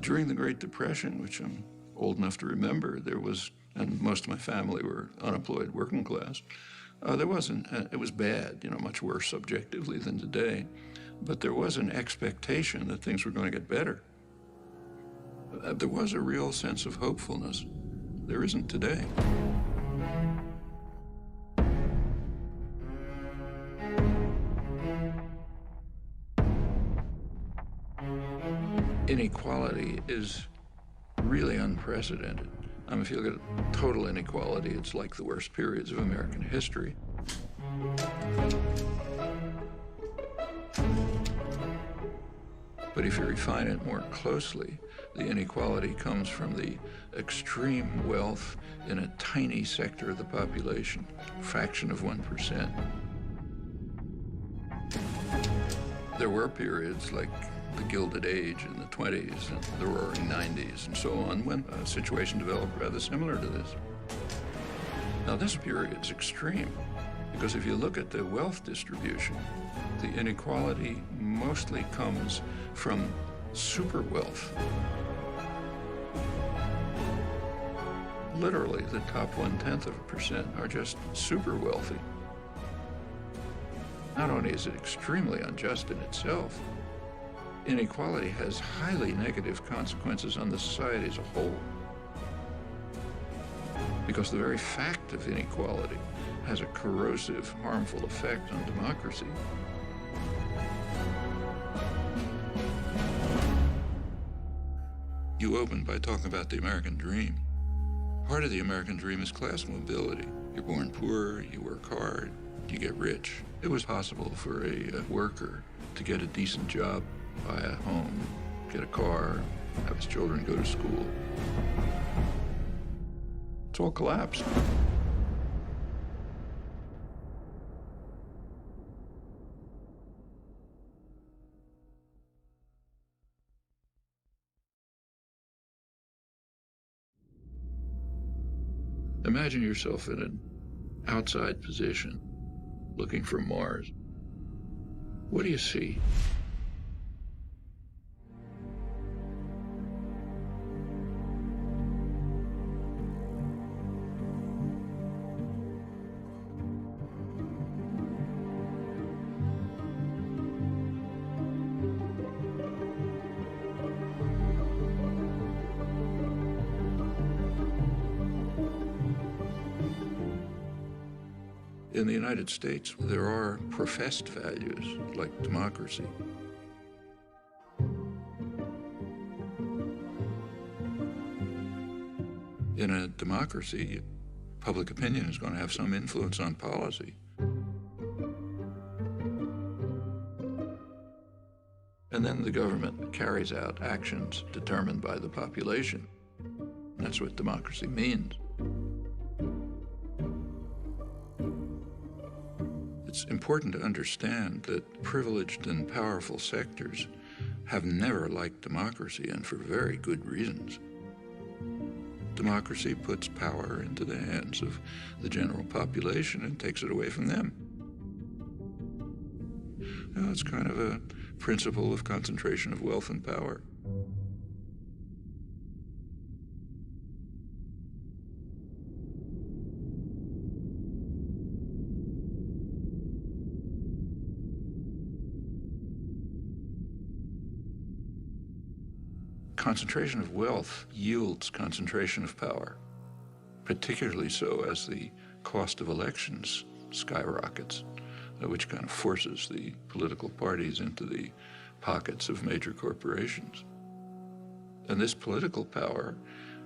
During the Great Depression, which I'm old enough to remember, there was, and most of my family were unemployed working class, there wasn't, it was bad, you know, much worse subjectively than today, but there was an expectation that things were going to get better. There was a real sense of hopefulness. There isn't today. Inequality is really unprecedented. I mean, if you look at total inequality, it's like the worst periods of American history. But if you refine it more closely, the inequality comes from the extreme wealth in a tiny sector of the population, a fraction of 1%. There were periods like the Gilded Age in the 20s and the Roaring 90s and so on, when a situation developed rather similar to this. Now, this period is extreme, because if you look at the wealth distribution, the inequality mostly comes from super wealth. Literally, the top 0.1% are just super wealthy. Not only is it extremely unjust in itself, inequality has highly negative consequences on the society as a whole. Because the very fact of inequality has a corrosive, harmful effect on democracy. You opened by talking about the American dream. Part of the American dream is class mobility. You're born poor, you work hard, you get rich. It was possible for a worker to get a decent job, buy a home, get a car, have his children go to school. It's all collapsed. Imagine yourself in an outside position, looking from Mars. What do you see? In the United States, there are professed values like democracy. In a democracy, public opinion is going to have some influence on policy. And then the government carries out actions determined by the population. That's what democracy means. It's important to understand that privileged and powerful sectors have never liked democracy, and for very good reasons. Democracy puts power into the hands of the general population and takes it away from them. Well, it's kind of a principle of concentration of wealth and power. Concentration of wealth yields concentration of power, particularly so as the cost of elections skyrockets, which kind of forces the political parties into the pockets of major corporations. And this political power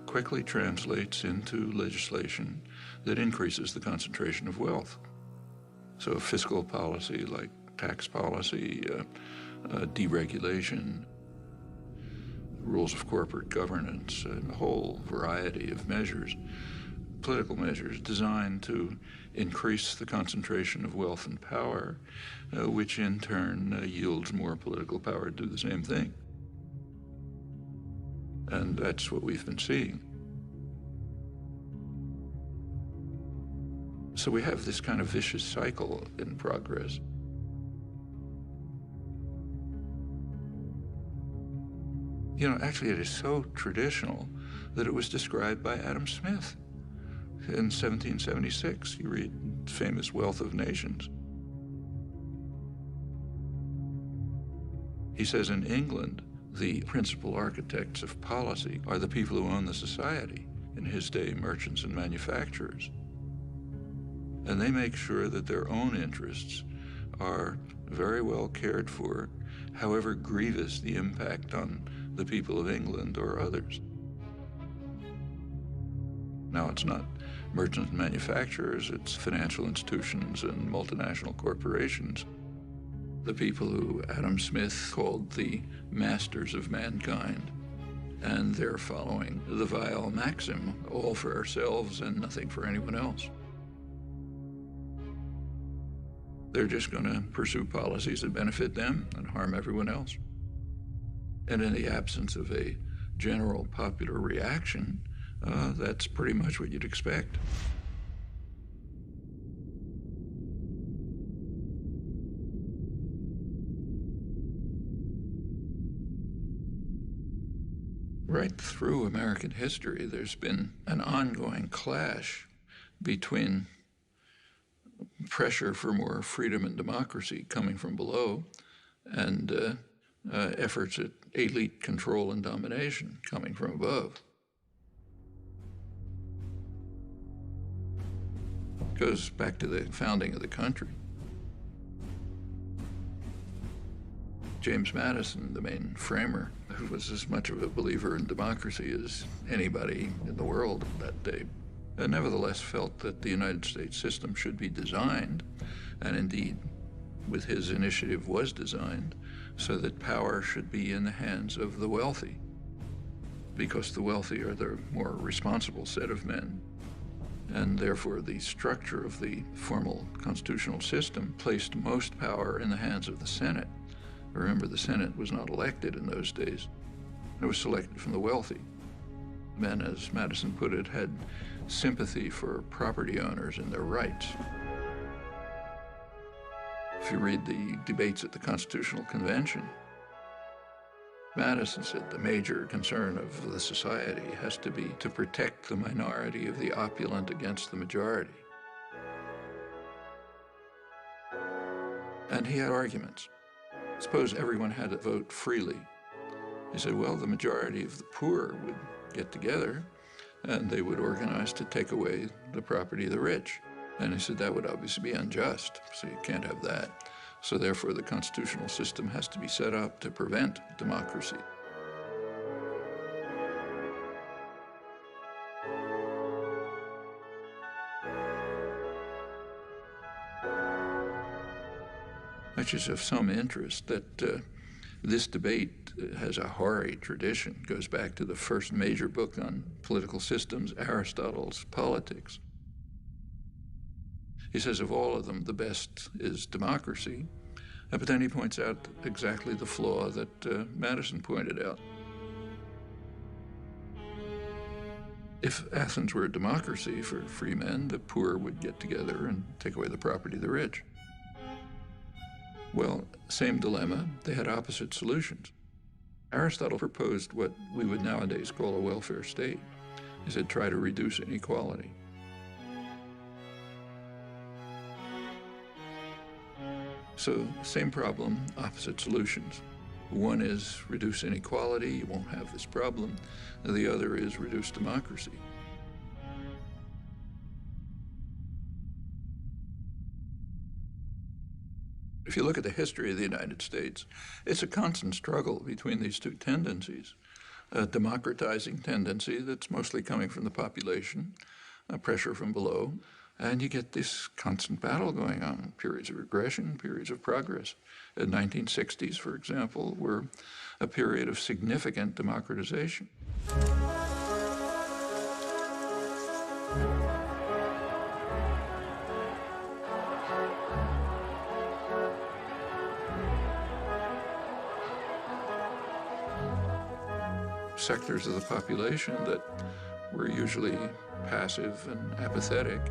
quickly translates into legislation that increases the concentration of wealth. So fiscal policy like tax policy, deregulation, rules of corporate governance, and a whole variety of measures, political measures designed to increase the concentration of wealth and power, which in turn yields more political power to do the same thing. And that's what we've been seeing. So we have this kind of vicious cycle in progress. You know, actually it is so traditional that it was described by Adam Smith in 1776. You read his famous Wealth of Nations. He says in England, the principal architects of policy are the people who own the society, in his day, merchants and manufacturers. And they make sure that their own interests are very well cared for, however grievous the impact on the people of England or others. Now, it's not merchants and manufacturers, it's financial institutions and multinational corporations. The people who Adam Smith called the masters of mankind, and they're following the vile maxim, all for ourselves and nothing for anyone else. They're just going to pursue policies that benefit them and harm everyone else. And in the absence of a general popular reaction, that's pretty much what you'd expect. Right through American history, there's been an ongoing clash between pressure for more freedom and democracy coming from below and efforts at elite control and domination coming from above. It goes back to the founding of the country. James Madison, the main framer, who was as much of a believer in democracy as anybody in the world that day, nevertheless felt that the United States system should be designed, and indeed, with his initiative, was designed, so that power should be in the hands of the wealthy, because the wealthy are the more responsible set of men. And therefore, the structure of the formal constitutional system placed most power in the hands of the Senate. Remember, the Senate was not elected in those days. It was selected from the wealthy. Men, as Madison put it, had sympathy for property owners and their rights. If you read the debates at the Constitutional Convention, Madison said the major concern of the society has to be to protect the minority of the opulent against the majority. And he had arguments. Suppose everyone had to vote freely. He said, well, the majority of the poor would get together and they would organize to take away the property of the rich. And he said that would obviously be unjust, so you can't have that. So therefore, the constitutional system has to be set up to prevent democracy. Which is of some interest that this debate has a hoary tradition, goes back to the first major book on political systems, Aristotle's Politics. He says of all of them, the best is democracy, but then he points out exactly the flaw that Madison pointed out. If Athens were a democracy for free men, the poor would get together and take away the property of the rich. Well, same dilemma, they had opposite solutions. Aristotle proposed what we would nowadays call a welfare state. He said, try to reduce inequality. So, same problem, opposite solutions. One is reduce inequality, you won't have this problem. The other is reduce democracy. If you look at the history of the United States, it's a constant struggle between these two tendencies. A democratizing tendency that's mostly coming from the population, a pressure from below, and you get this constant battle going on, periods of regression, periods of progress. The 1960s, for example, were a period of significant democratization. Sectors of the population that were usually passive and apathetic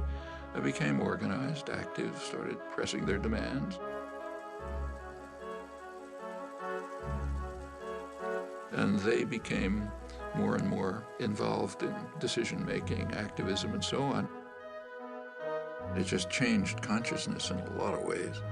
became organized, active, started pressing their demands. And they became more and more involved in decision-making, activism, and so on. It just changed consciousness in a lot of ways.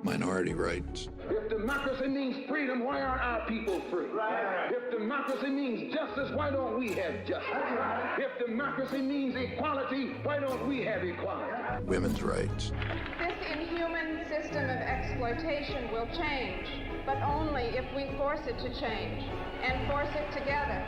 Minority rights. If democracy means freedom, why aren't our people free? Right. If democracy means justice, why don't we have justice? Right. If democracy means equality, why don't we have equality? Women's rights. This inhuman system of exploitation will change, but only if we force it to change, and force it together.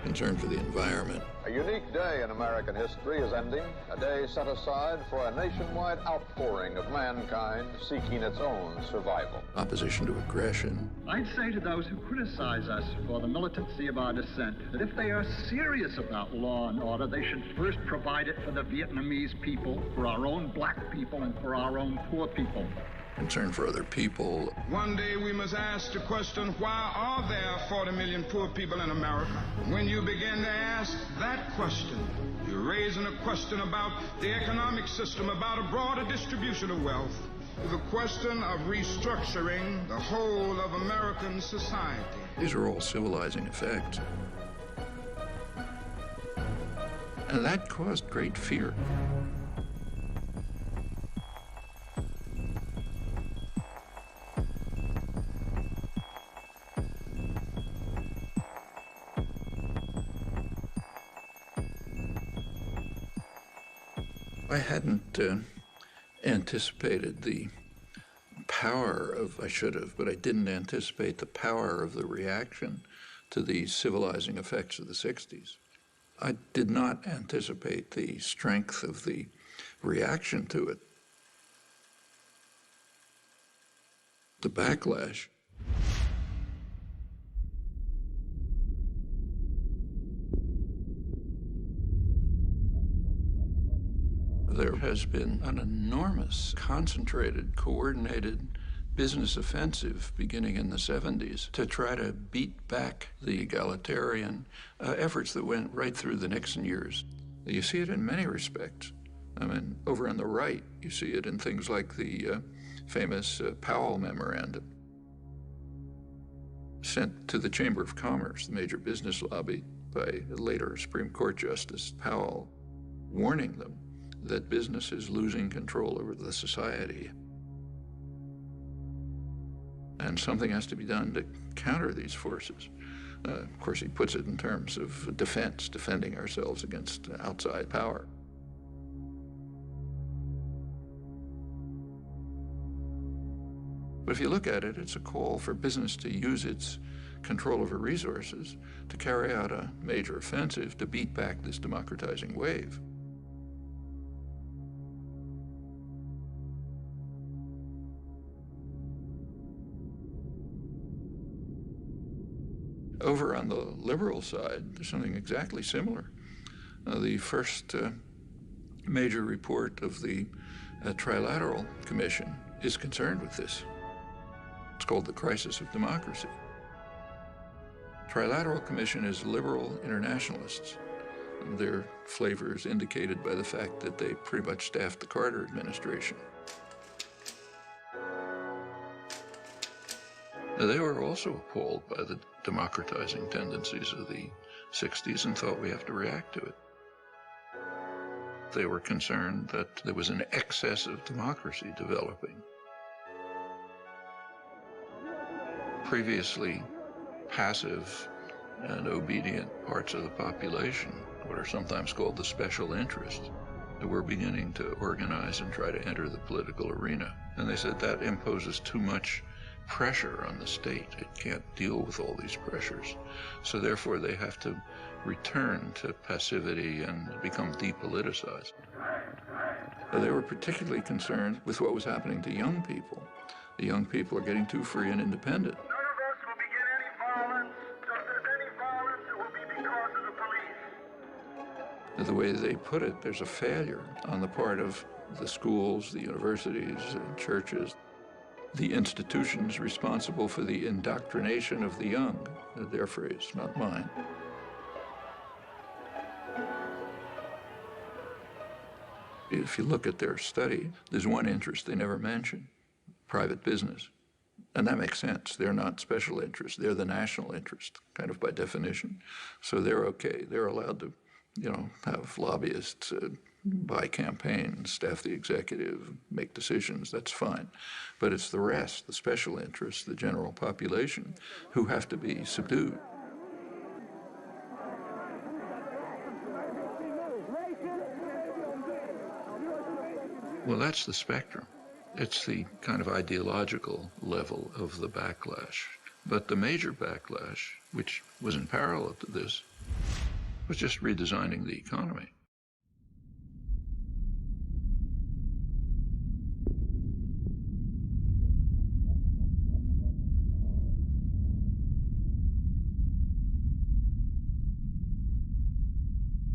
Concern for the environment. A unique day in American history is ending, a day set aside for a nationwide outpouring of mankind seeking its own survival. Opposition to aggression. I'd say to those who criticize us for the militancy of our dissent that if they are serious about law and order, they should first provide it for the Vietnamese people, for our own black people, and for our own poor people. Concern for other people. One day we must ask the question, why are there 40 million poor people in America? When you begin to ask that question, you're raising a question about the economic system, about a broader distribution of wealth, the question of restructuring the whole of American society. These are all civilizing effects. And that caused great fear. I hadn't anticipated the power of, I should have, but I didn't anticipate the power of the reaction to the civilizing effects of the 60s. I did not anticipate the strength of the reaction to it. The backlash. There has been an enormous, concentrated, coordinated business offensive beginning in the 70s to try to beat back the egalitarian efforts that went right through the Nixon years. You see it in many respects. I mean, over on the right, you see it in things like the famous Powell Memorandum, sent to the Chamber of Commerce, the major business lobby, by later Supreme Court Justice Powell, warning them that business is losing control over the society. And something has to be done to counter these forces. Of course, he puts it in terms of defense, defending ourselves against outside power. But if you look at it, it's a call for business to use its control over resources to carry out a major offensive to beat back this democratizing wave. Over on the liberal side, there's something exactly similar. The first major report of the Trilateral Commission is concerned with this. It's called the Crisis of Democracy. Trilateral Commission is liberal internationalists. Their flavor is indicated by the fact that they pretty much staffed the Carter administration. They were also appalled by the democratizing tendencies of the 60s and thought we have to react to it. They were concerned that there was an excess of democracy developing. Previously passive and obedient parts of the population, what are sometimes called the special interests, were beginning to organize and try to enter the political arena. And they said that imposes too much pressure on the state. It can't deal with all these pressures. So therefore they have to return to passivity and become depoliticized. They were particularly concerned with what was happening to young people. The young people are getting too free and independent. None of us will begin any violence. If there's any violence, it will be because of the police. The way they put it, there's a failure on the part of the schools, the universities, and churches, the institutions responsible for the indoctrination of the young, their phrase, not mine. If you look at their study, there's one interest they never mention: private business. And that makes sense. They're not special interests. They're the national interest, kind of by definition. So they're okay. They're allowed to, have lobbyists buy campaigns, staff the executive, make decisions. That's fine. But it's the rest, the special interests, the general population, who have to be subdued. Well, that's the spectrum. It's the kind of ideological level of the backlash. But the major backlash, which was in parallel to this, was just redesigning the economy.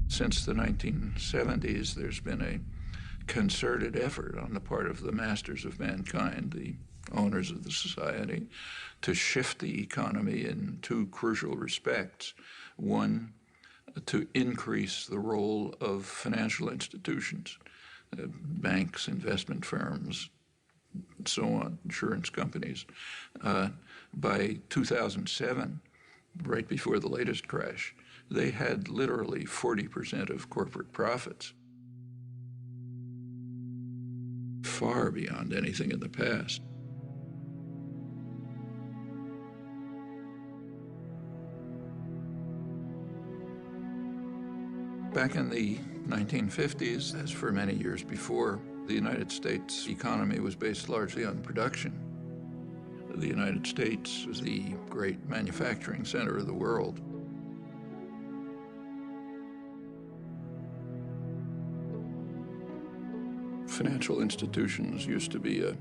Since the 1970s, there's been a concerted effort on the part of the masters of mankind, the owners of the society, to shift the economy in two crucial respects. One, to increase the role of financial institutions, banks, investment firms, and so on, insurance companies. By 2007, right before the latest crash, they had literally 40% of corporate profits, far beyond anything in the past. Back in the 1950s, as for many years before, the United States economy was based largely on production. The United States was the great manufacturing center of the world. Financial institutions used to be a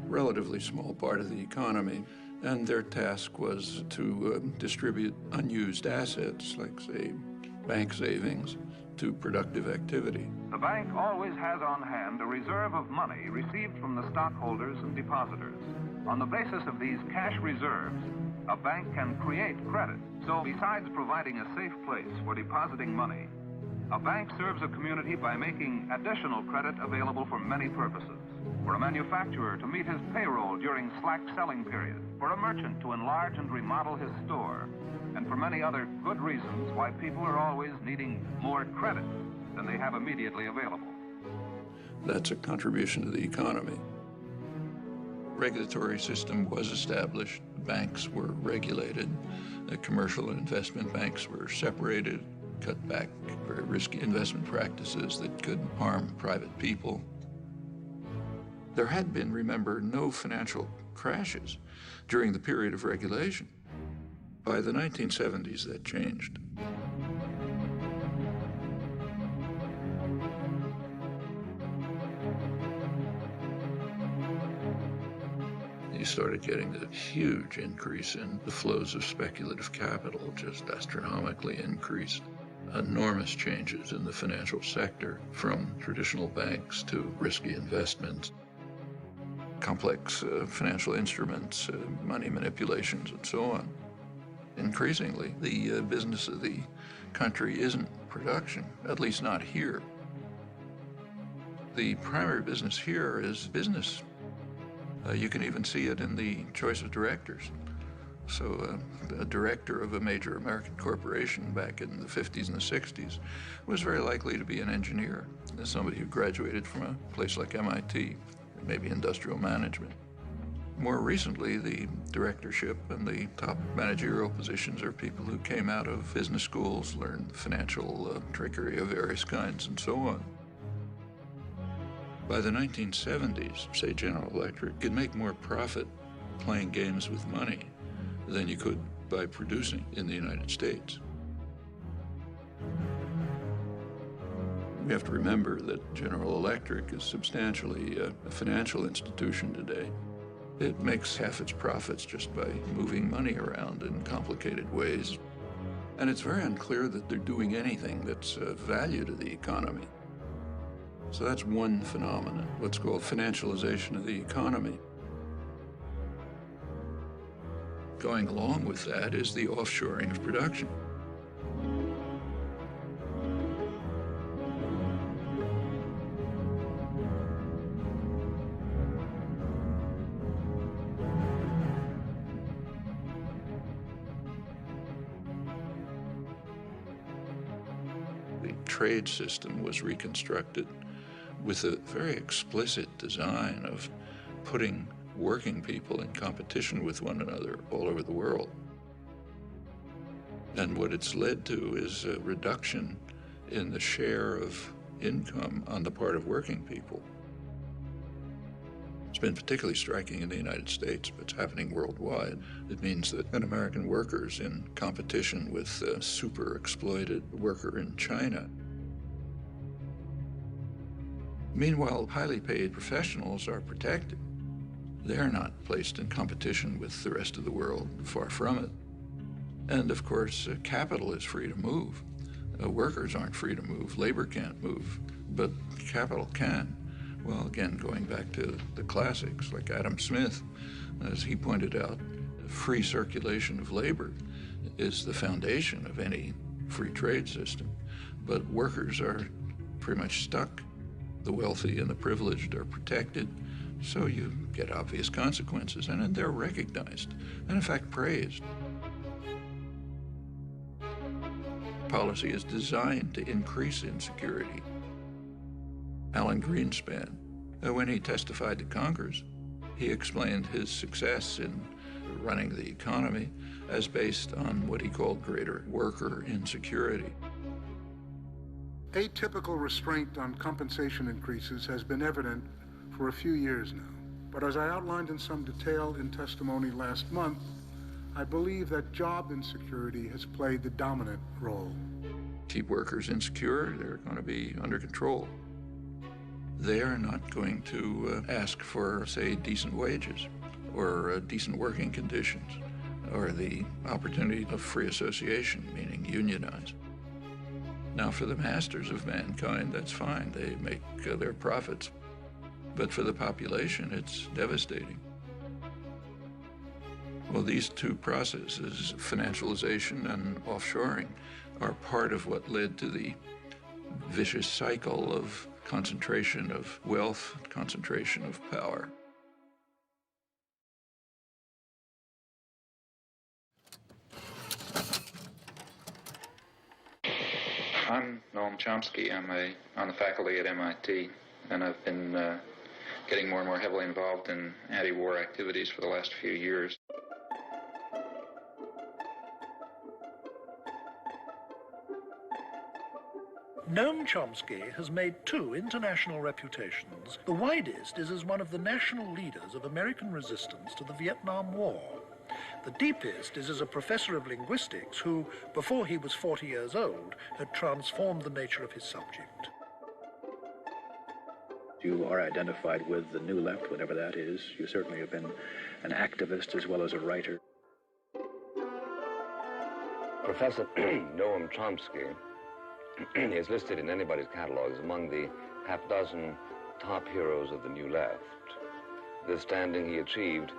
relatively small part of the economy, and their task was to distribute unused assets, like, say, bank savings, to productive activity. The bank always has on hand a reserve of money received from the stockholders and depositors. On the basis of these cash reserves, a bank can create credit. So besides providing a safe place for depositing money, a bank serves a community by making additional credit available for many purposes. For a manufacturer to meet his payroll during slack selling periods, for a merchant to enlarge and remodel his store, and for many other good reasons why people are always needing more credit than they have immediately available. That's a contribution to the economy. Regulatory system was established. Banks were regulated. The commercial and investment banks were separated, cut back very risky investment practices that could harm private people. There had been, remember, no financial crashes during the period of regulation. By the 1970s, that changed. You started getting the huge increase in the flows of speculative capital, just astronomically increased. Enormous changes in the financial sector, from traditional banks to risky investments, complex financial instruments, money manipulations, and so on. Increasingly, the business of the country isn't production, at least not here. The primary business here is business. You can even see it in the choice of directors. So a director of a major American corporation back in the 50s and the 60s was very likely to be an engineer, somebody who graduated from a place like MIT, maybe industrial management. More recently, the directorship and the top managerial positions are people who came out of business schools, learned financial trickery of various kinds, and so on. By the 1970s, say General Electric could make more profit playing games with money than you could by producing in the United States. We have to remember that General Electric is substantially a financial institution today. It makes half its profits just by moving money around in complicated ways. And it's very unclear that they're doing anything that's of value to the economy. So that's one phenomenon, what's called financialization of the economy. Going along with that is the offshoring of production. trade system was reconstructed with a very explicit design of putting working people in competition with one another all over the world. And what it's led to is a reduction in the share of income on the part of working people. It's been particularly striking in the United States, but it's happening worldwide. It means that an American worker is in competition with a super exploited worker in China. Meanwhile, highly paid professionals are protected. They're not placed in competition with the rest of the world, far from it. And of course, capital is free to move. Workers aren't free to move. Labor can't move, but capital can. Well, again, going back to the classics like Adam Smith, as he pointed out, free circulation of labor is the foundation of any free trade system. But workers are pretty much stuck. The wealthy and the privileged are protected, so you get obvious consequences, and they're recognized, and in fact praised. Policy is designed to increase insecurity. Alan Greenspan, when he testified to Congress, he explained his success in running the economy as based on what he called greater worker insecurity. Atypical restraint on compensation increases has been evident for a few years now. But as I outlined in some detail in testimony last month, I believe that job insecurity has played the dominant role. Keep workers insecure, they're going to be under control. They are not going to ask for, say, decent wages or decent working conditions or the opportunity of free association, meaning unionize. Now, for the masters of mankind, that's fine. They make their profits. But for the population, it's devastating. Well, these two processes, financialization and offshoring, are part of what led to the vicious cycle of concentration of wealth, concentration of power. I'm Noam Chomsky. I'm on the faculty at MIT, and I've been getting more and more heavily involved in anti-war activities for the last few years. Noam Chomsky has made two international reputations. The widest is as one of the national leaders of American resistance to the Vietnam War. The deepest is as a professor of linguistics who, before he was 40 years old, had transformed the nature of his subject. You are identified with the New Left, whatever that is. You certainly have been an activist as well as a writer. Professor Noam Chomsky is listed in anybody's catalogs among the half-dozen top heroes of the New Left. This standing he achieved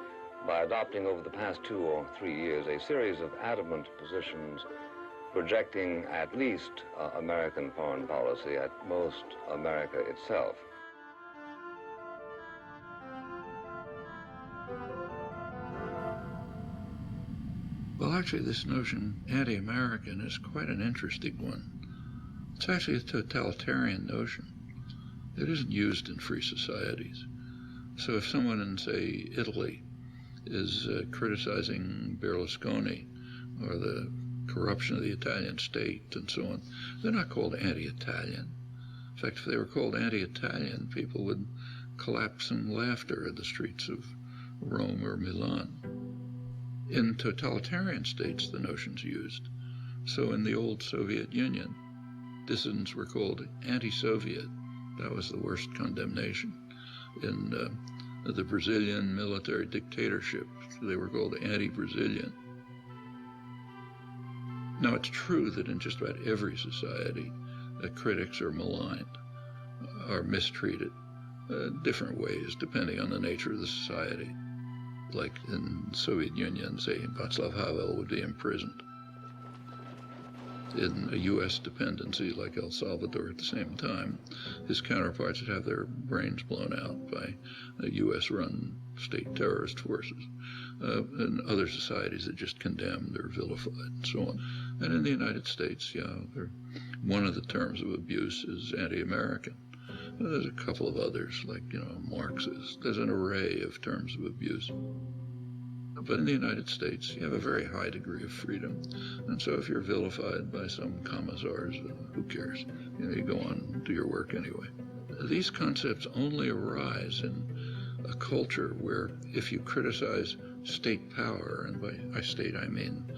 by adopting over the past 2 or 3 years a series of adamant positions projecting at least American foreign policy, at most America itself. Well, actually, this notion, anti-American, is quite an interesting one. It's actually a totalitarian notion. It isn't used in free societies. So if someone in, say, Italy is criticizing Berlusconi or the corruption of the Italian state and so on, they're not called anti-Italian. In fact, if they were called anti-Italian, people would collapse in laughter in the streets of Rome or Milan. In totalitarian states, the notion's used. So in the old Soviet Union, dissidents were called anti-Soviet. That was the worst condemnation. In the Brazilian military dictatorship, they were called anti-Brazilian. Now, it's true that in just about every society, critics are maligned, are mistreated, different ways depending on the nature of the society. Like in the Soviet Union, say, Václav Havel would be imprisoned. In a U.S. dependency like El Salvador at the same time, his counterparts would have their brains blown out by U.S.-run state terrorist forces. In other societies, they're just condemned or vilified and so on. And in the United States, yeah, there are One of the terms of abuse is anti-American. There's a couple of others, like, Marxist. There's an array of terms of abuse. But in the United States, you have a very high degree of freedom. And so if you're vilified by some commissars, who cares? You go on and do your work anyway. These concepts only arise in a culture where if you criticize state power, and by state I mean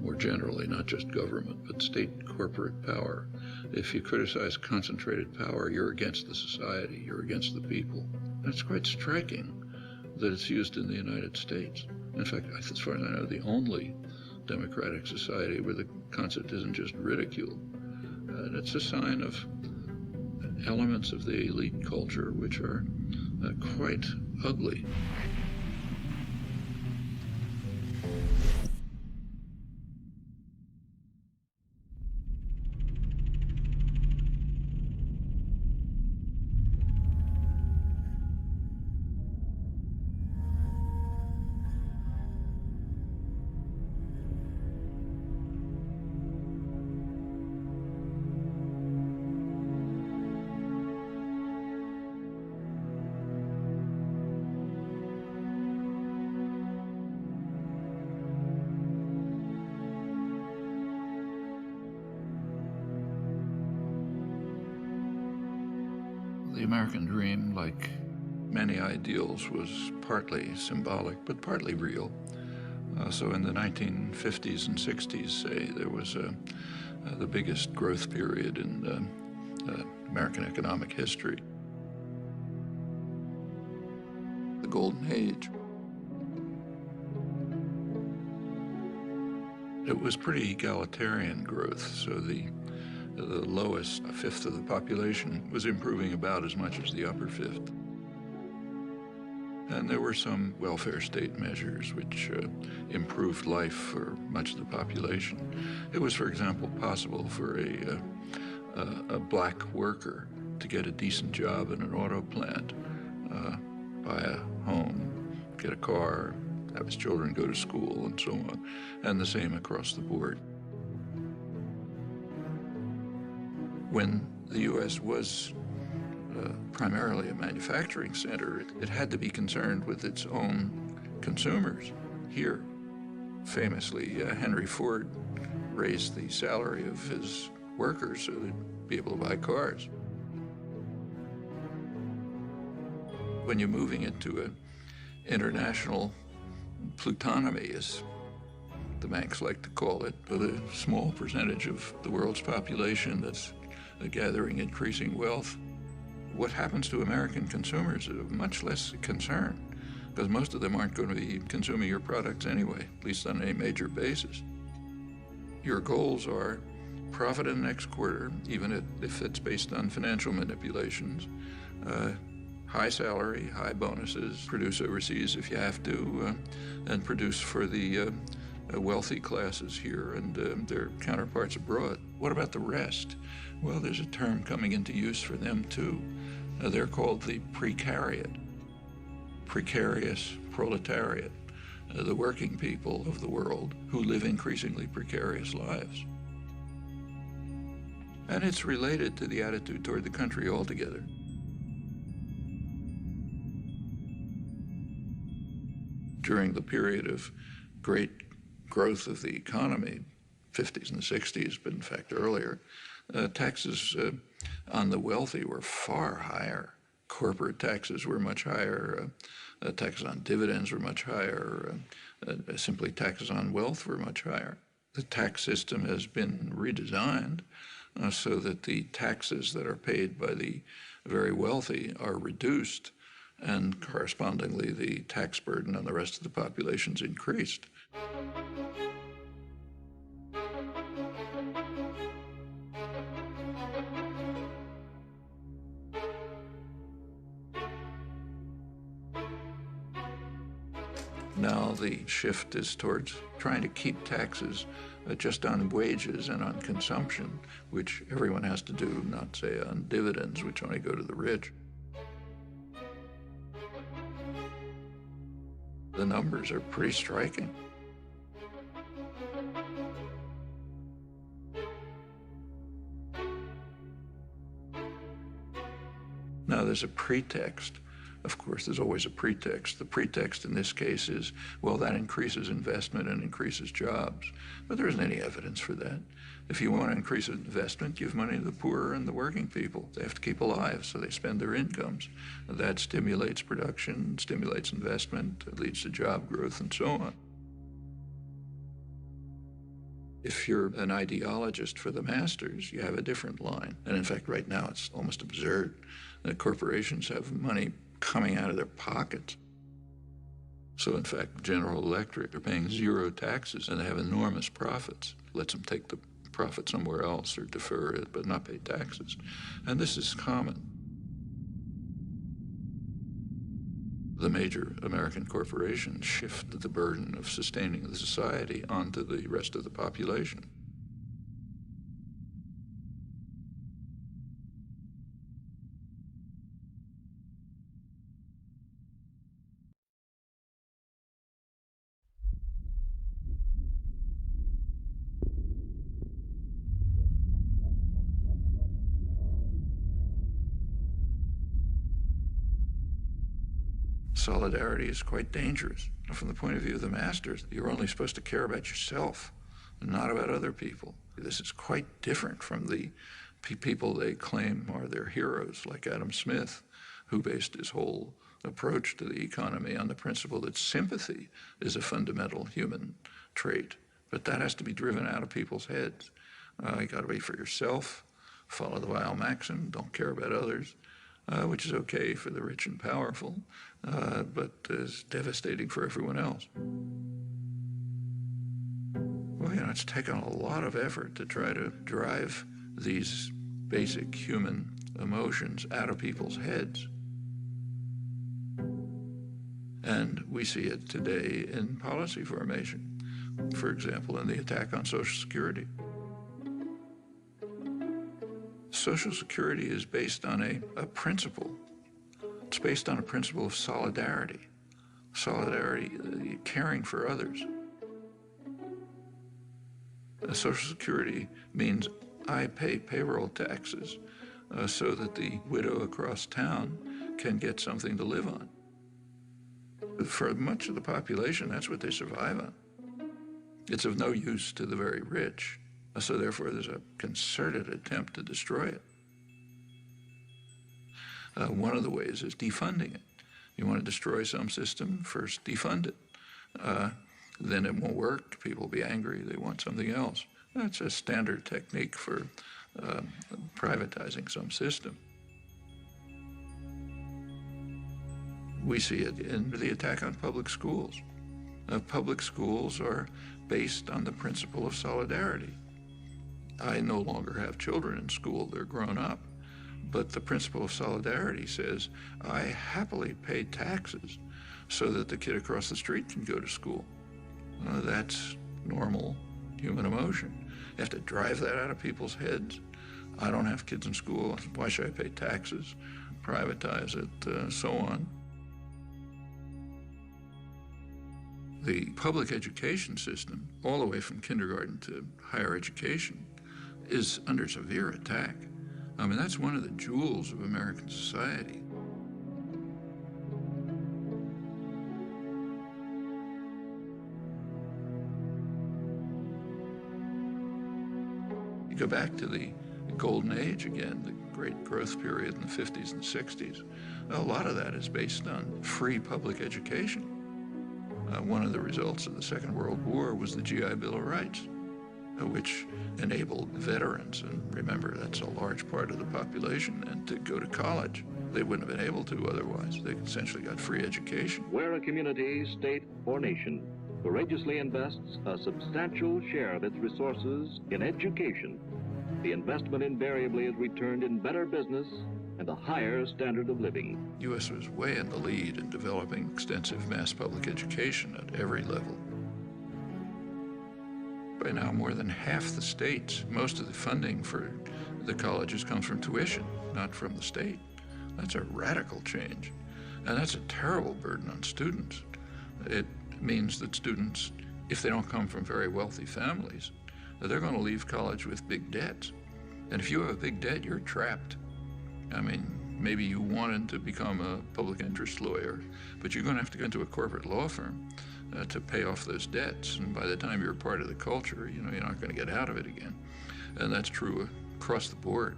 more generally, not just government, but state corporate power. If you criticize concentrated power, you're against the society, you're against the people. And it's quite striking that it's used in the United States. In fact, as far as I know, the only democratic society where the concept isn't just ridiculed. And it's a sign of elements of the elite culture which are quite ugly. The American dream, like many ideals, was partly symbolic, but partly real. So in the 1950s and 60s, say, there was the biggest growth period in American economic history. The Golden Age. It was pretty egalitarian growth, so the lowest fifth of the population was improving about as much as the upper fifth. And there were some welfare state measures which improved life for much of the population. It was, for example, possible for a black worker to get a decent job in an auto plant, buy a home, get a car, have his children go to school, and so on, and the same across the board. When the U.S. was primarily a manufacturing center, it had to be concerned with its own consumers. Here, famously, Henry Ford raised the salary of his workers so they'd be able to buy cars. When you're moving into an international plutonomy, as the banks like to call it, with a small percentage of the world's population that's gathering increasing wealth, what happens to American consumers is of much less concern, because most of them aren't going to be consuming your products anyway, at least on any major basis. Your goals are profit in the next quarter, even if it's based on financial manipulations, high salary, high bonuses, produce overseas if you have to, and produce for the wealthy classes here and their counterparts abroad. What about the rest? Well, there's a term coming into use for them too. They're called the precariat, precarious proletariat, the working people of the world who live increasingly precarious lives. And it's related to the attitude toward the country altogether. During the period of great growth of the economy, 50s and 60s, but in fact earlier, taxes on the wealthy were far higher. Corporate taxes were much higher. Taxes on dividends were much higher. Simply taxes on wealth were much higher. The tax system has been redesigned so that the taxes that are paid by the very wealthy are reduced, and correspondingly the tax burden on the rest of the population's increased. Now the shift is towards trying to keep taxes just on wages and on consumption, which everyone has to do, not say on dividends, which only go to the rich. The numbers are pretty striking. there's a pretext. Of course, there's always a pretext. The pretext in this case is, well, that increases investment and increases jobs. But there isn't any evidence for that. If you want to increase investment, give money to the poor and the working people. They have to keep alive, so they spend their incomes. That stimulates production, stimulates investment, it leads to job growth, and so on. If you're an ideologist for the masters, you have a different line. And in fact, right now, it's almost absurd that corporations have money coming out of their pockets. So in fact, General Electric are paying zero taxes and they have enormous profits. Lets them take the profit somewhere else or defer it, but not pay taxes. And this is common. The major American corporations shift the burden of sustaining the society onto the rest of the population. Solidarity is quite dangerous. From the point of view of the masters, you're only supposed to care about yourself and not about other people. This is quite different from the people they claim are their heroes, like Adam Smith, who based his whole approach to the economy on the principle that sympathy is a fundamental human trait. But that has to be driven out of people's heads. You got to be for yourself, follow the Weil maxim, don't care about others. Which is okay for the rich and powerful, but is devastating for everyone else. Well, you know, it's taken a lot of effort to try to drive these basic human emotions out of people's heads. And we see it today in policy formation. For example, in the attack on Social Security. Social Security is based on a principle. It's based on a principle of solidarity. Solidarity, caring for others. Social Security means I pay payroll taxes so that the widow across town can get something to live on. For much of the population, that's what they survive on. It's of no use to the very rich. So therefore, there's a concerted attempt to destroy it. One of the ways is defunding it. You want to destroy some system, first defund it. Then it won't work, people will be angry, they want something else. That's a standard technique for privatizing some system. We see it in the attack on public schools. Public schools are based on the principle of solidarity. I no longer have children in school, they're grown up. But the principle of solidarity says, I happily pay taxes so that the kid across the street can go to school. That's normal human emotion. You have to drive that out of people's heads. I don't have kids in school, why should I pay taxes? Privatize it, so on. The public education system, all the way from kindergarten to higher education, is under severe attack. I mean, that's one of the jewels of American society. You go back to the golden age again, the great growth period in the 50s and 60s. A lot of that is based on free public education. One of the results of the Second World War was the GI Bill of Rights, which enabled veterans, and remember, that's a large part of the population, and to go to college. They wouldn't have been able to otherwise. They essentially got free education. Where a community, state, or nation courageously invests a substantial share of its resources in education, the investment invariably is returned in better business and a higher standard of living. The U.S. was way in the lead in developing extensive mass public education at every level. By now, more than half the states, most of the funding for the colleges comes from tuition, not from the state. That's a radical change, and that's a terrible burden on students. It means that students, if they don't come from very wealthy families, they're going to leave college with big debts. And if you have a big debt, you're trapped. I mean, Maybe you wanted to become a public interest lawyer, but you're going to have to go into a corporate law firm to pay off those debts. And by the time you're part of the culture, you know, you're not going to get out of it again. And that's true across the board.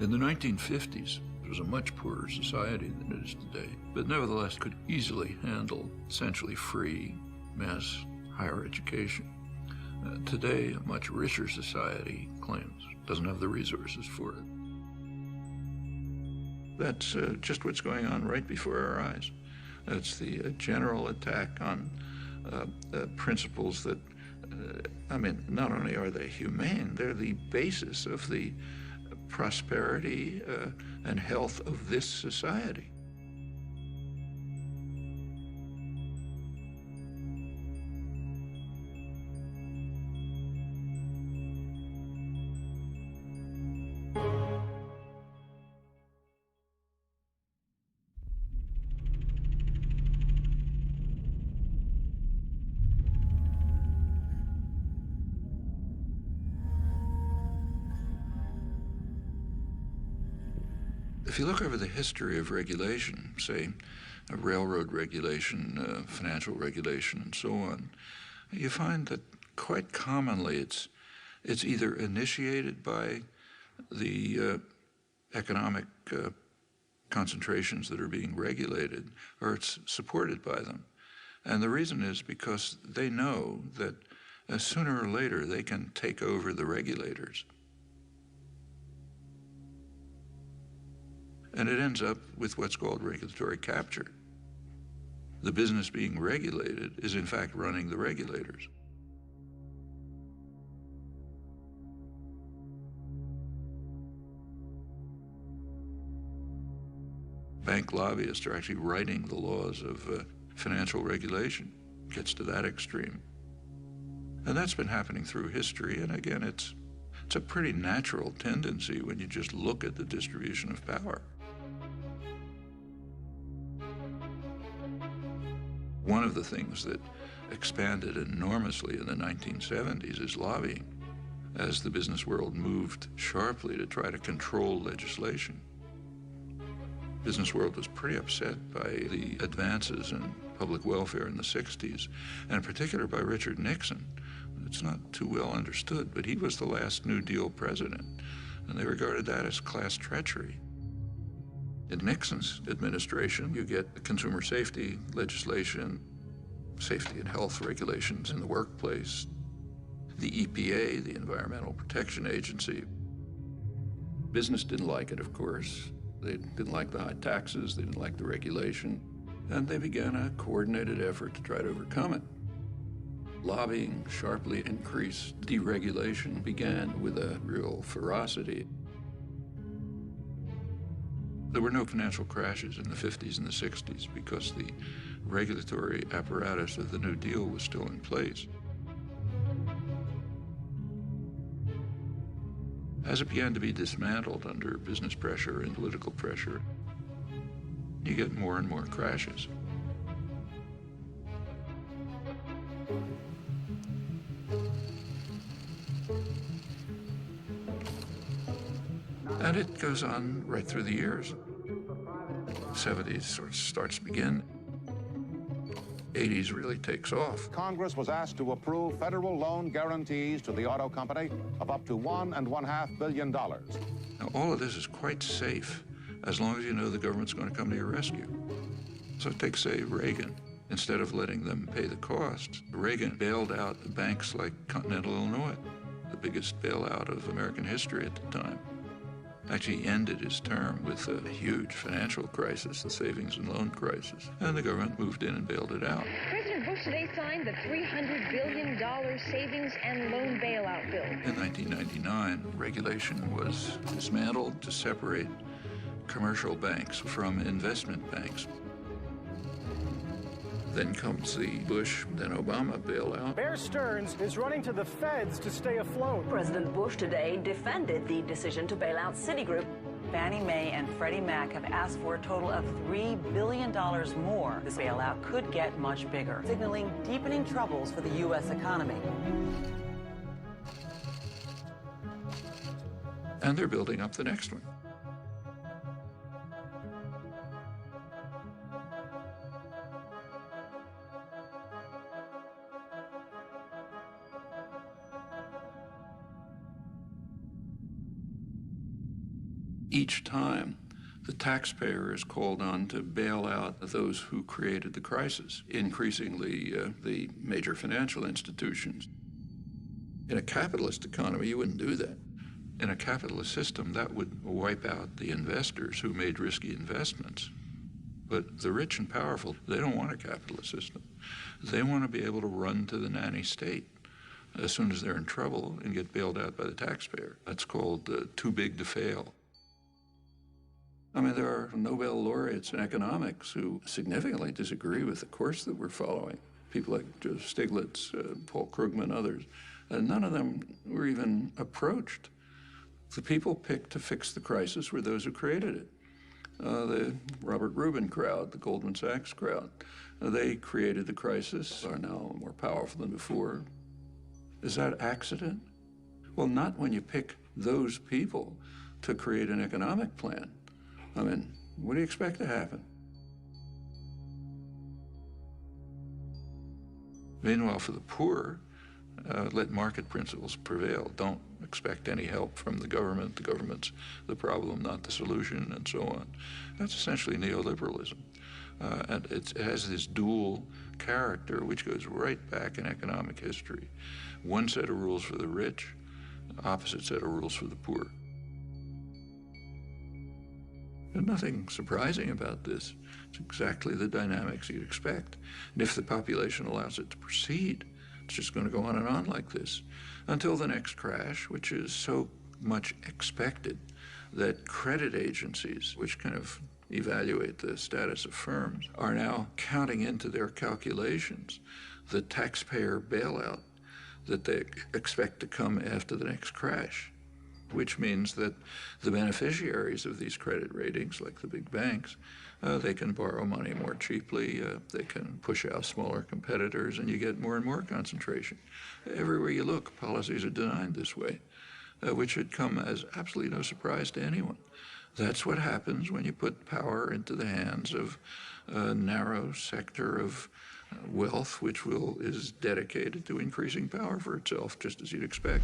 In the 1950s, it was a much poorer society than it is today, but nevertheless could easily handle essentially free mass higher education. Today, a much richer society claims doesn't have the resources for it. That's just what's going on right before our eyes. That's the general attack on principles that, I mean, not only are they humane, they're the basis of the prosperity and health of this society. If you look over the history of regulation, say railroad regulation, financial regulation, and so on, you find that quite commonly it's either initiated by the economic concentrations that are being regulated, or it's supported by them. And the reason is because they know that sooner or later they can take over the regulators. And it ends up with what's called regulatory capture. The business being regulated is in fact running the regulators. Bank lobbyists are actually writing the laws of financial regulation. It gets to that extreme. And that's been happening through history, and again, it's a pretty natural tendency when you just look at the distribution of power. One of the things that expanded enormously in the 1970s is lobbying, as the business world moved sharply to try to control legislation. The business world was pretty upset by the advances in public welfare in the 60s, and in particular by Richard Nixon. It's not too well understood, but he was the last New Deal president, and they regarded that as class treachery. In Nixon's administration, you get consumer safety legislation, safety and health regulations in the workplace, the EPA, the Environmental Protection Agency. Business didn't like it, of course. They didn't like the high taxes, they didn't like the regulation, and they began a coordinated effort to try to overcome it. Lobbying sharply increased. Deregulation began with a real ferocity. There were no financial crashes in the 50s and the 60s because the regulatory apparatus of the New Deal was still in place. As it began to be dismantled under business pressure and political pressure, you get more and more crashes. And it goes on right through the years. 70s sort of starts to begin. 80s really takes off. Congress was asked to approve federal loan guarantees to the auto company of up to $1.5 billion. Now, all of this is quite safe as long as you know the government's going to come to your rescue. So take, say, Reagan. Instead of letting them pay the costs, Reagan bailed out banks like Continental Illinois, the biggest bailout of American history at the time. Actually ended his term with a huge financial crisis, the savings and loan crisis, and the government moved in and bailed it out. President Bush today signed the $300 billion savings and loan bailout bill. In 1999, regulation was dismantled to separate commercial banks from investment banks. Then comes the Bush, then Obama bailout. Bear Stearns is running to the feds to stay afloat. President Bush today defended the decision to bail out Citigroup. Fannie Mae and Freddie Mac have asked for a total of $3 billion more. This bailout could get much bigger, signaling deepening troubles for the U.S. economy. and they're building up the next one. Each time, the taxpayer is called on to bail out those who created the crisis, increasingly the major financial institutions. In a capitalist economy, you wouldn't do that. In a capitalist system, that would wipe out the investors who made risky investments. But the rich and powerful, they don't want a capitalist system. They want to be able to run to the nanny state as soon as they're in trouble and get bailed out by the taxpayer. That's called too big to fail. I mean, there are Nobel laureates in economics who significantly disagree with the course that we're following. People like Joseph Stiglitz, Paul Krugman, others. None of them were even approached. The people picked to fix the crisis were those who created it. The Robert Rubin crowd, the Goldman Sachs crowd, they created the crisis, are now more powerful than before. Is that accident? Well, not when you pick those people to create an economic plan. I mean, what do you expect to happen? Meanwhile, for the poor, let market principles prevail. Don't expect any help from the government. The government's the problem, not the solution, and so on. That's essentially neoliberalism. And it has this dual character, which goes right back in economic history. One set of rules for the rich, opposite set of rules for the poor. There's nothing surprising about this. It's exactly the dynamics you'd expect. And if the population allows it to proceed, it's just going to go on and on like this until the next crash, which is so much expected that credit agencies, which kind of evaluate the status of firms, are now counting into their calculations the taxpayer bailout that they expect to come after the next crash, which means that the beneficiaries of these credit ratings, like the big banks, they can borrow money more cheaply, they can push out smaller competitors, and you get more and more concentration. Everywhere you look, policies are designed this way, which should come as absolutely no surprise to anyone. That's what happens when you put power into the hands of a narrow sector of wealth, which is dedicated to increasing power for itself, just as you'd expect.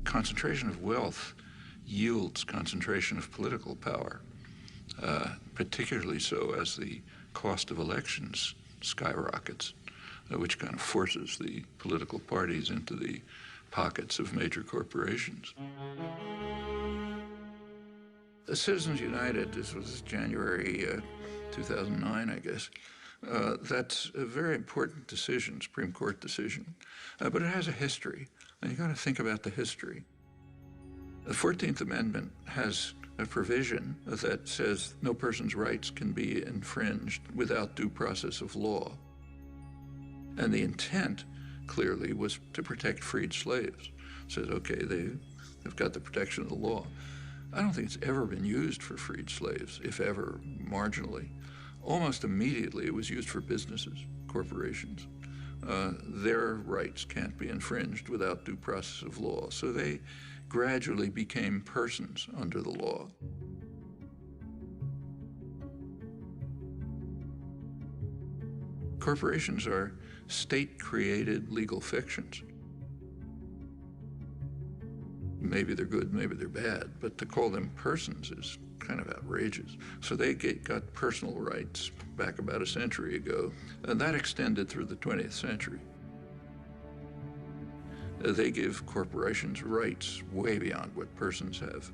Concentration of wealth yields concentration of political power, particularly so as the cost of elections skyrockets, which kind of forces the political parties into the pockets of major corporations. The Citizens United, this was January 2009, I guess. That's a very important decision, Supreme Court decision, but it has a history. And you got to think about the history. The 14th Amendment has a provision that says no person's rights can be infringed without due process of law. And the intent, clearly, was to protect freed slaves. It says, okay, they've got the protection of the law. I don't think it's ever been used for freed slaves, if ever, marginally. Almost immediately, it was used for businesses, corporations. Their rights can't be infringed without due process of law. So they gradually became persons under the law. Corporations are state-created legal fictions. Maybe they're good, maybe they're bad, but to call them persons is kind of outrageous. So they got personal rights back about a century ago, and that extended through the 20th century. They give corporations rights way beyond what persons have.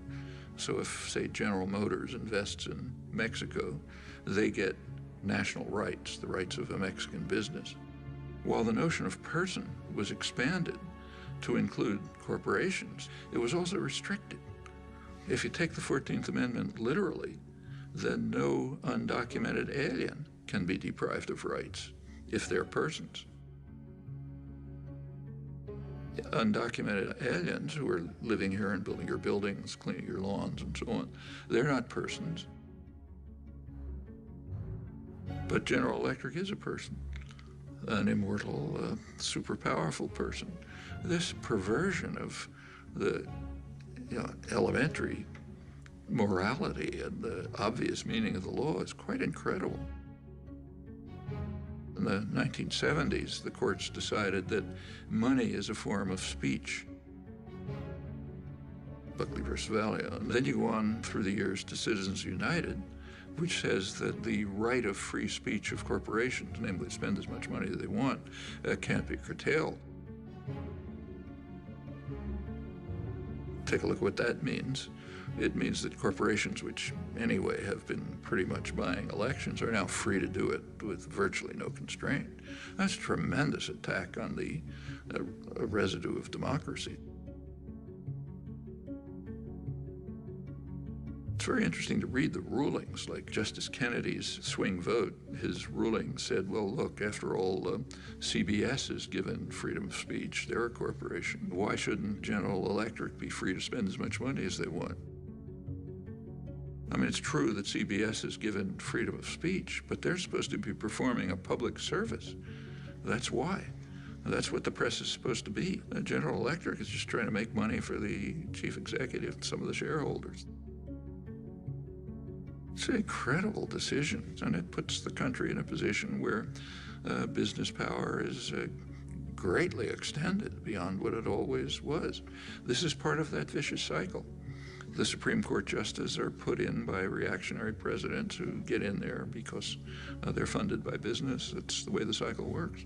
So if, say, General Motors invests in Mexico, they get national rights, the rights of a Mexican business. While the notion of person was expanded to include corporations, it was also restricted. If you take the 14th Amendment literally, then no undocumented alien can be deprived of rights if they're persons. undocumented aliens who are living here and building your buildings, cleaning your lawns, and so on. They're not persons. But General Electric is a person, an immortal, super powerful person. This perversion of the elementary morality and the obvious meaning of the law is quite incredible. In the 1970s, the courts decided that money is a form of speech. Buckley versus Valeo. And then you go on through the years to Citizens United, which says that the right of free speech of corporations, namely to spend as much money as they want, can't be curtailed. Take a look at what that means. It means that corporations, which anyway have been pretty much buying elections, are now free to do it with virtually no constraint. That's a tremendous attack on the residue of democracy. It's very interesting to read the rulings, like Justice Kennedy's swing vote. His ruling said, well, look, after all, CBS is given freedom of speech. They're a corporation. Why shouldn't General Electric be free to spend as much money as they want? I mean, it's true that CBS is given freedom of speech, but they're supposed to be performing a public service. That's why. That's what the press is supposed to be. General Electric is just trying to make money for the chief executive and some of the shareholders. It's an incredible decision, and it puts the country in a position where business power is greatly extended beyond what it always was. This is part of that vicious cycle. The Supreme Court justices are put in by reactionary presidents who get in there because they're funded by business. That's the way the cycle works.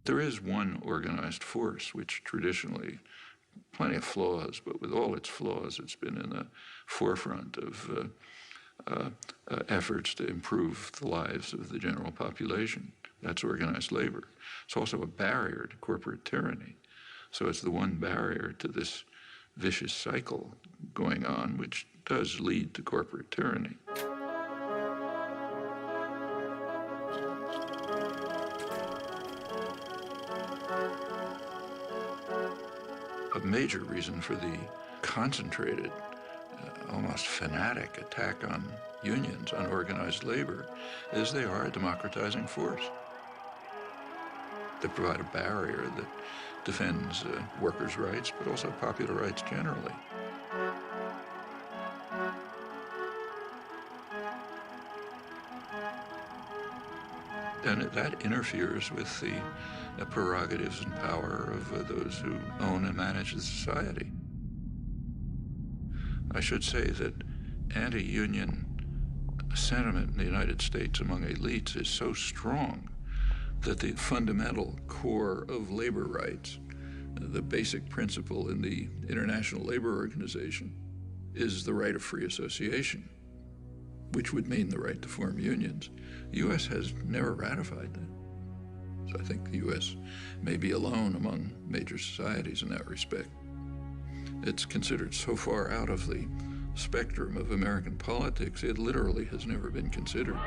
There is one organized force which traditionally, plenty of flaws, but with all its flaws, it's been in the forefront of efforts to improve the lives of the general population. That's organized labor. It's also a barrier to corporate tyranny. So it's the one barrier to this vicious cycle going on, which does lead to corporate tyranny. A major reason for the concentrated, almost fanatic attack on unions, on organized labor, is they are a democratizing force. They provide a barrier that defends workers' rights, but also popular rights generally. And that interferes with the prerogatives and power of those who own and manage the society. I should say that anti-union sentiment in the United States among elites is so strong that the fundamental core of labor rights, the basic principle in the International Labor Organization, is the right of free association, which would mean the right to form unions. The U.S. has never ratified that. So I think the U.S. may be alone among major societies in that respect. It's considered so far out of the spectrum of American politics, it literally has never been considered.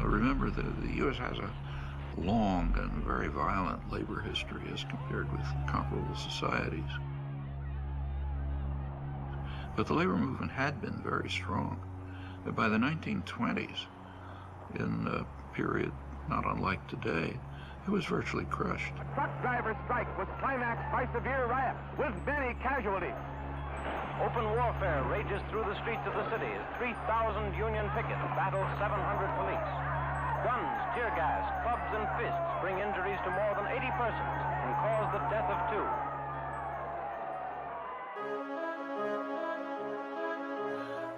Remember that the U.S. has a long and very violent labor history as compared with comparable societies. But the labor movement had been very strong. By the 1920s, in a period not unlike today, it was virtually crushed. The truck driver strike was climaxed by severe riots with many casualties. Open warfare rages through the streets of the city as 3,000 Union pickets battle 700 police. Guns, tear gas, clubs, and fists bring injuries to more than 80 persons and cause the death of 2.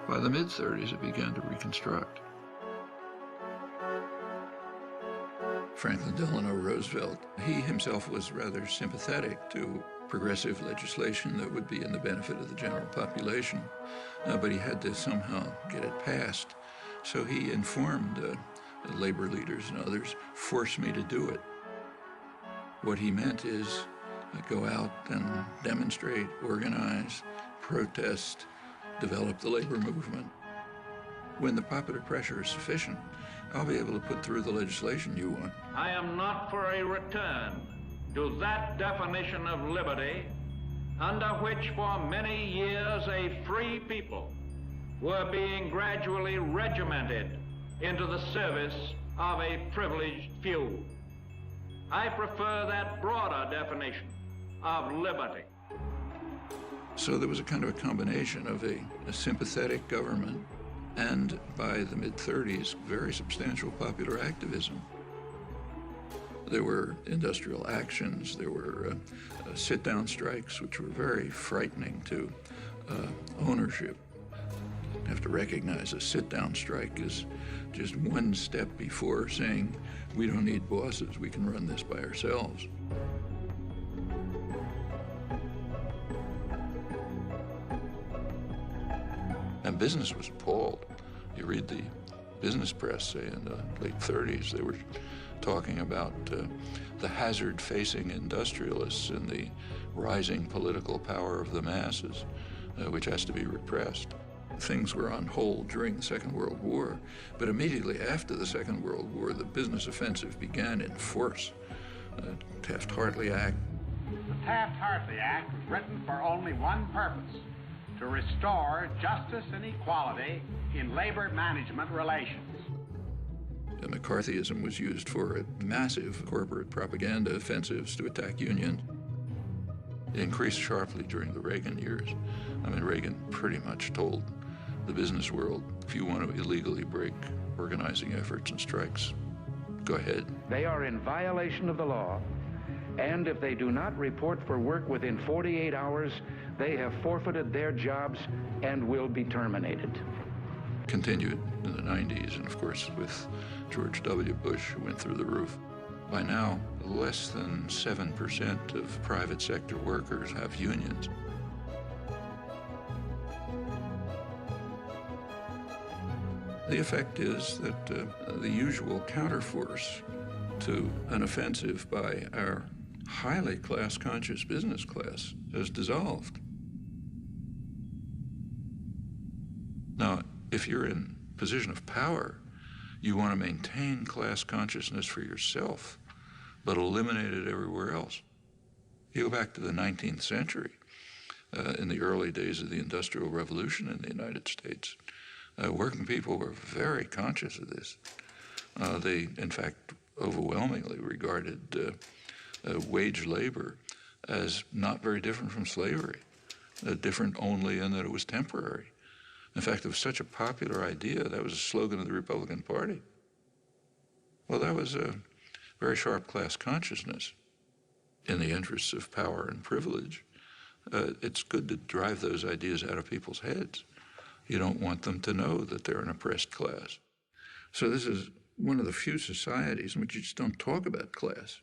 By the mid-30s, it began to reconstruct. Franklin Delano Roosevelt, he himself was rather sympathetic to progressive legislation that would be in the benefit of the general population, but he had to somehow get it passed. So he informed labor leaders and others, force me to do it. What he meant is go out and demonstrate, organize, protest, develop the labor movement. When the popular pressure is sufficient, I'll be able to put through the legislation you want. I am not for a return to that definition of liberty under which for many years a free people were being gradually regimented into the service of a privileged few. I prefer that broader definition of liberty. So there was a kind of a combination of a sympathetic government and, by the mid-30s, very substantial popular activism. There were industrial actions, there were sit-down strikes, which were very frightening to ownership. You have to recognize a sit-down strike is just one step before saying, we don't need bosses, we can run this by ourselves. And business was appalled. You read the business press, say, in the late 30s, they were talking about the hazard facing industrialists and the rising political power of the masses, which has to be repressed. Things were on hold during the Second World War, but immediately after the Second World War, the business offensive began in force. Taft-Hartley Act. The Taft-Hartley Act was written for only one purpose: to restore justice and equality in labor management relations. McCarthyism was used for massive corporate propaganda offensives to attack unions. It increased sharply during the Reagan years. I mean, Reagan pretty much told the business world, if you want to illegally break organizing efforts and strikes, go ahead. They are in violation of the law, and if they do not report for work within 48 hours, they have forfeited their jobs and will be terminated. Continued in the 90s, and of course with George W. Bush, who went through the roof. By now, less than 7% of private sector workers have unions. The effect is that the usual counterforce to an offensive by our highly class-conscious business class has dissolved. Now, if you're in a position of power, you want to maintain class consciousness for yourself, but eliminate it everywhere else. You go back to the 19th century, in the early days of the Industrial Revolution in the United States, working people were very conscious of this. They, in fact, overwhelmingly regarded wage labor as not very different from slavery, different only in that it was temporary. In fact, it was such a popular idea, that was a slogan of the Republican Party. Well, that was a very sharp class consciousness in the interests of power and privilege. It's good to drive those ideas out of people's heads. You don't want them to know that they're an oppressed class. So this is one of the few societies in which you just don't talk about class.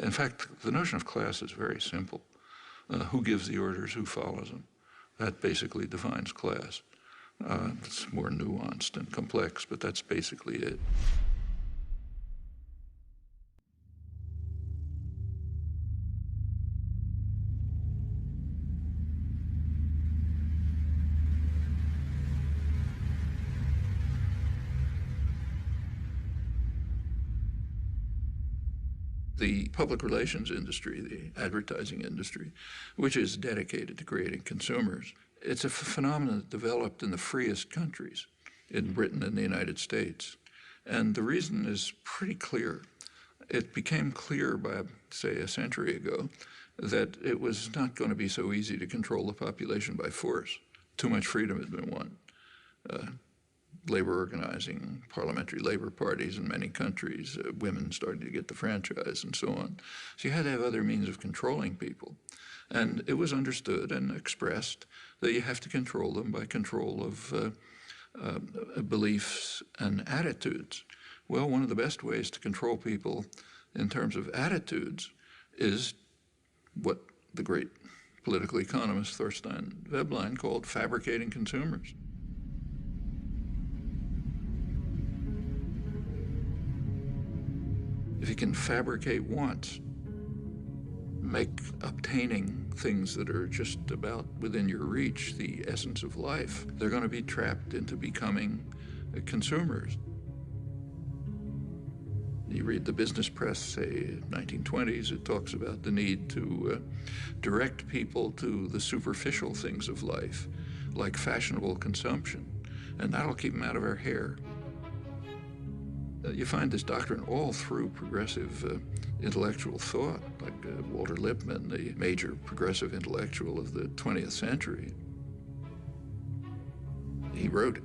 In fact, the notion of class is very simple. Who gives the orders, who follows them? That basically defines class. It's more nuanced and complex, but that's basically it. The public relations industry, the advertising industry, which is dedicated to creating consumers, it's a phenomenon that developed in the freest countries, in Britain and the United States. And the reason is pretty clear. It became clear by, say, a century ago that it was not going to be so easy to control the population by force. Too much freedom had been won. Labor organizing, parliamentary labor parties in many countries, women starting to get the franchise and so on. So you had to have other means of controlling people. And it was understood and expressed that you have to control them by control of beliefs and attitudes. Well, one of the best ways to control people in terms of attitudes is what the great political economist Thorstein Veblen called fabricating consumers. If you can fabricate wants, make obtaining things that are just about within your reach the essence of life, they're going to be trapped into becoming consumers. You read the business press, say, 1920s, it talks about the need to direct people to the superficial things of life, like fashionable consumption, and that'll keep them out of our hair. You find this doctrine all through progressive intellectual thought, like Walter Lippmann, the major progressive intellectual of the 20th century. He wrote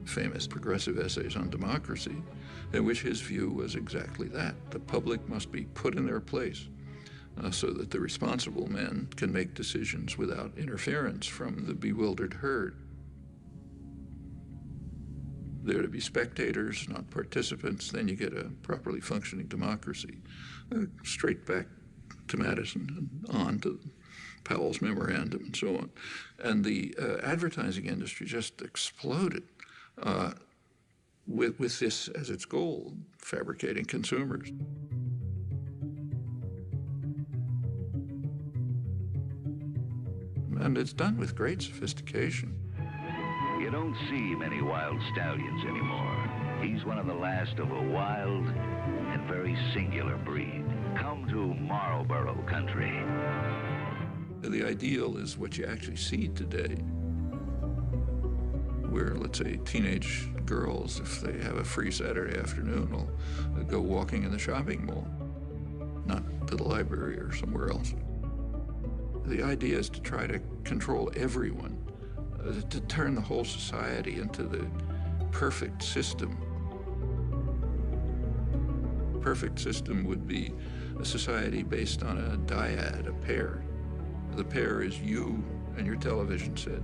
famous progressive essays on democracy, in which his view was exactly that. The public must be put in their place so that the responsible men can make decisions without interference from the bewildered herd. They're to be spectators, not participants, then you get a properly functioning democracy. Straight back to Madison and on to Powell's memorandum and so on. And the advertising industry just exploded with this as its goal, fabricating consumers. And it's done with great sophistication. You don't see many wild stallions anymore. He's one of the last of a wild and very singular breed. Come to Marlboro country. The ideal is what you actually see today, where, let's say, teenage girls, if they have a free Saturday afternoon, will go walking in the shopping mall, not to the library or somewhere else. The idea is to try to control everyone, to turn the whole society into the perfect system. Perfect system would be a society based on a dyad, a pair. The pair is you and your television set,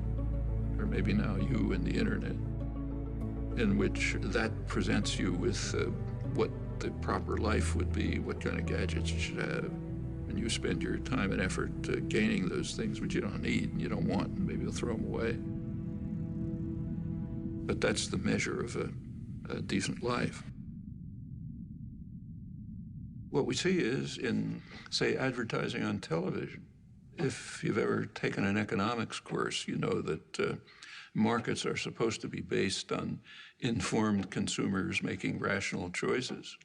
or maybe now you and the internet, in which that presents you with what the proper life would be, what kind of gadgets you should have. And you spend your time and effort gaining those things which you don't need and you don't want, and maybe you'll throw them away. But that's the measure of a decent life. What we see is in, say, advertising on television. If you've ever taken an economics course, you know that markets are supposed to be based on informed consumers making rational choices.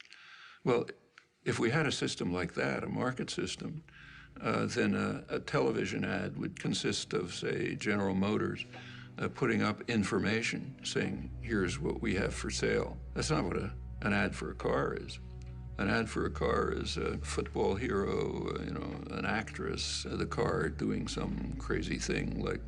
Well, if we had a system like that, a market system, then a television ad would consist of, say, General Motors putting up information saying, here's what we have for sale. That's not what an ad for a car is. An ad for a car is a football hero, an actress, the car doing some crazy thing like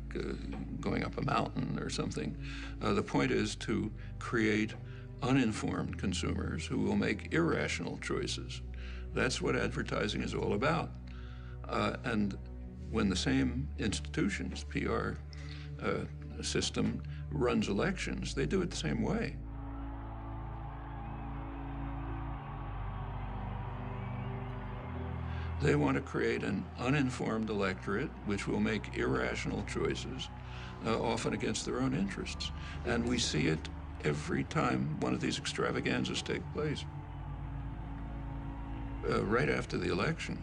going up a mountain or something. The point is to create uninformed consumers who will make irrational choices. That's what advertising is all about. And when the same institutions, PR system, runs elections, they do it the same way. They want to create an uninformed electorate which will make irrational choices, often against their own interests. And we see it every time one of these extravaganzas take place. Right after the election,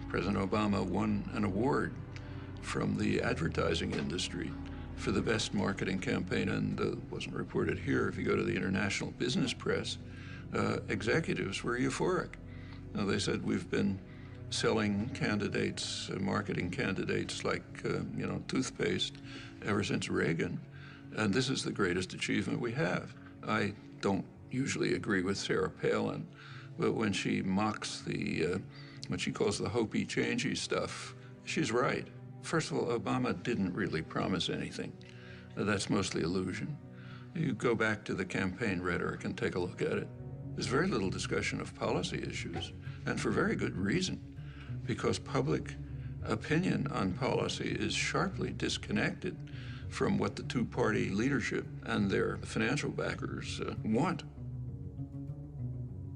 President Obama won an award from the advertising industry for the best marketing campaign, and it wasn't reported here. If you go to the international business press, executives were euphoric. They said, we've been selling candidates, marketing candidates like, toothpaste ever since Reagan, and this is the greatest achievement we have. I don't usually agree with Sarah Palin, but when she mocks what she calls the hopey-changey stuff, she's right. First of all, Obama didn't really promise anything. That's mostly illusion. You go back to the campaign rhetoric and take a look at it. There's very little discussion of policy issues, and for very good reason, because public opinion on policy is sharply disconnected from what the two-party leadership and their financial backers want.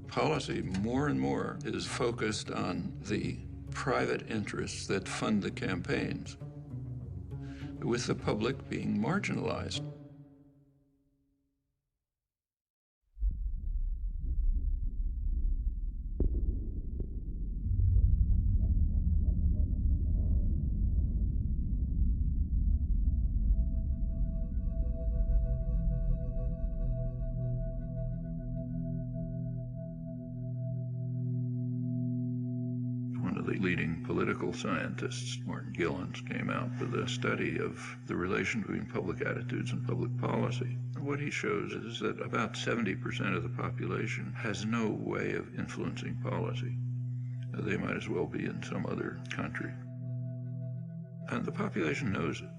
Policy, more and more, is focused on the private interests that fund the campaigns, with the public being marginalized. Leading political scientists, Martin Gilens, came out with a study of the relation between public attitudes and public policy. And what he shows is that about 70% of the population has no way of influencing policy. They might as well be in some other country. And the population knows it.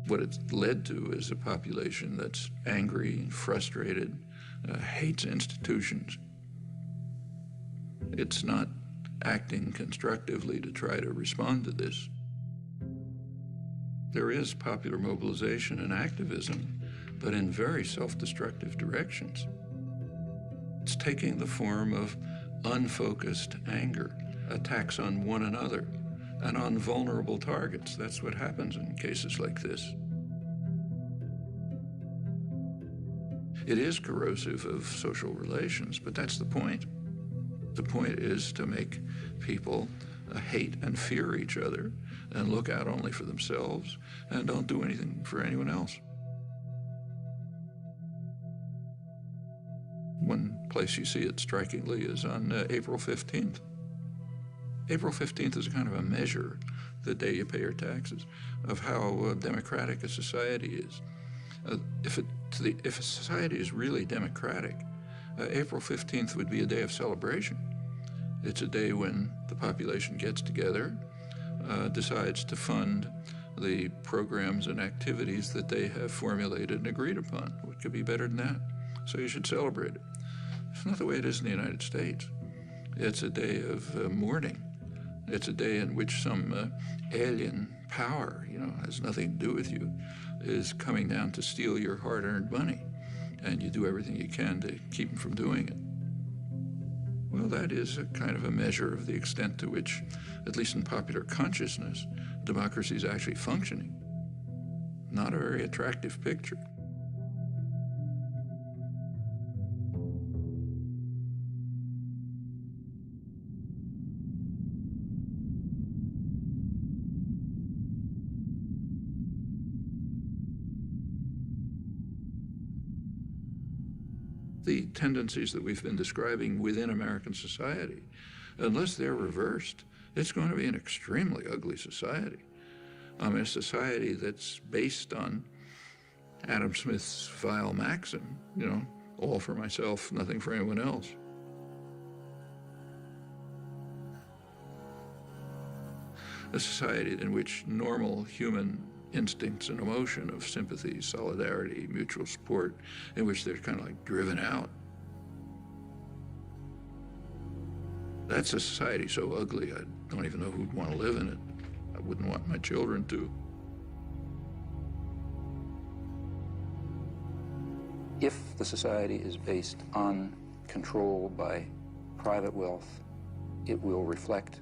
What it's led to is a population that's angry and frustrated, hates institutions. It's not acting constructively to try to respond to this. There is popular mobilization and activism, but in very self-destructive directions. It's taking the form of unfocused anger, attacks on one another, and on vulnerable targets. That's what happens in cases like this. It is corrosive of social relations, but that's the point. The point is to make people hate and fear each other and look out only for themselves and don't do anything for anyone else. One place you see it strikingly is on April 15th. April 15th is kind of a measure, the day you pay your taxes, of how democratic a society is. If a society is really democratic, April 15th would be a day of celebration. It's a day when the population gets together, decides to fund the programs and activities that they have formulated and agreed upon. What could be better than that? So you should celebrate it. It's not the way it is in the United States. It's a day of mourning. It's a day in which some alien power, has nothing to do with you, is coming down to steal your hard-earned money. And you do everything you can to keep them from doing it. Well, that is a kind of a measure of the extent to which, at least in popular consciousness, democracy is actually functioning. Not a very attractive picture. The tendencies that we've been describing within American society, unless they're reversed, it's going to be an extremely ugly society. A society that's based on Adam Smith's vile maxim, all for myself, nothing for anyone else. A society in which normal human instincts and emotion of sympathy, solidarity, mutual support, in which they're kind of like driven out. That's a society so ugly, I don't even know who'd want to live in it. I wouldn't want my children to. If the society is based on control by private wealth, it will reflect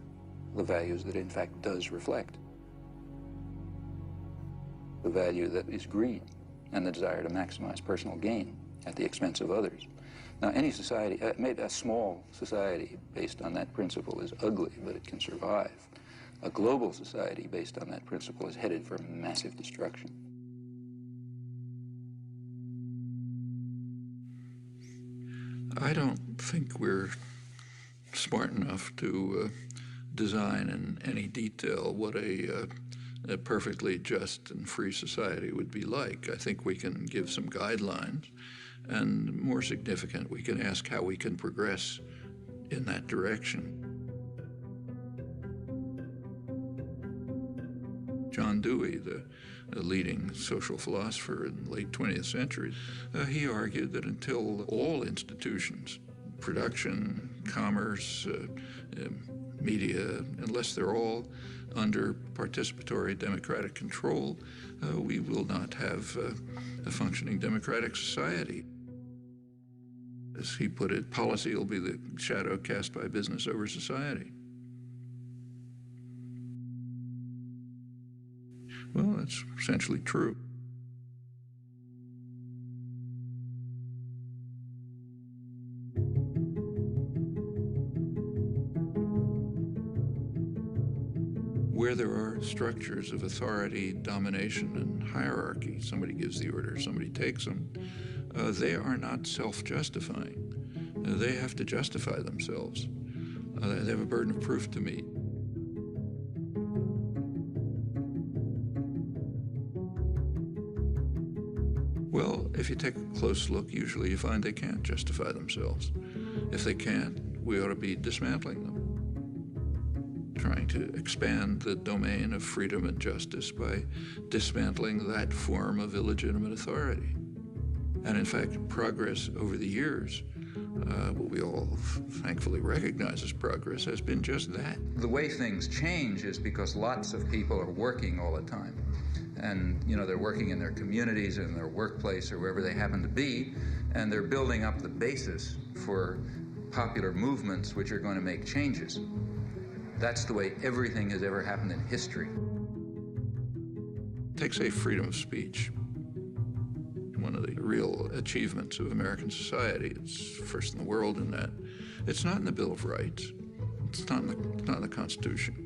the values that it in fact does reflect. The value that is greed and the desire to maximize personal gain at the expense of others. Now, any society, maybe a small society based on that principle is ugly, but it can survive. A global society based on that principle is headed for massive destruction. I don't think we're smart enough to design in any detail what a perfectly just and free society would be like. I think we can give some guidelines, and more significant, we can ask how we can progress in that direction. John Dewey, the leading social philosopher in the late 20th century, he argued that until all institutions, production, commerce, media, unless they're all under participatory democratic control, we will not have a functioning democratic society. As he put it, policy will be the shadow cast by business over society. Well, that's essentially true. Where there are structures of authority, domination, and hierarchy, somebody gives the order, somebody takes them, they are not self-justifying. They have to justify themselves. They have a burden of proof to meet. Well, if you take a close look, usually you find they can't justify themselves. If they can't, we ought to be dismantling them, trying to expand the domain of freedom and justice by dismantling that form of illegitimate authority. And in fact, progress over the years, what we all thankfully recognize as progress, has been just that. The way things change is because lots of people are working all the time. And, you know, they're working in their communities, in their workplace, or wherever they happen to be, and they're building up the basis for popular movements which are going to make changes. That's the way everything has ever happened in history. Take, say, freedom of speech. One of the real achievements of American society. It's first in the world in that. It's not in the Bill of Rights. It's not in the Constitution.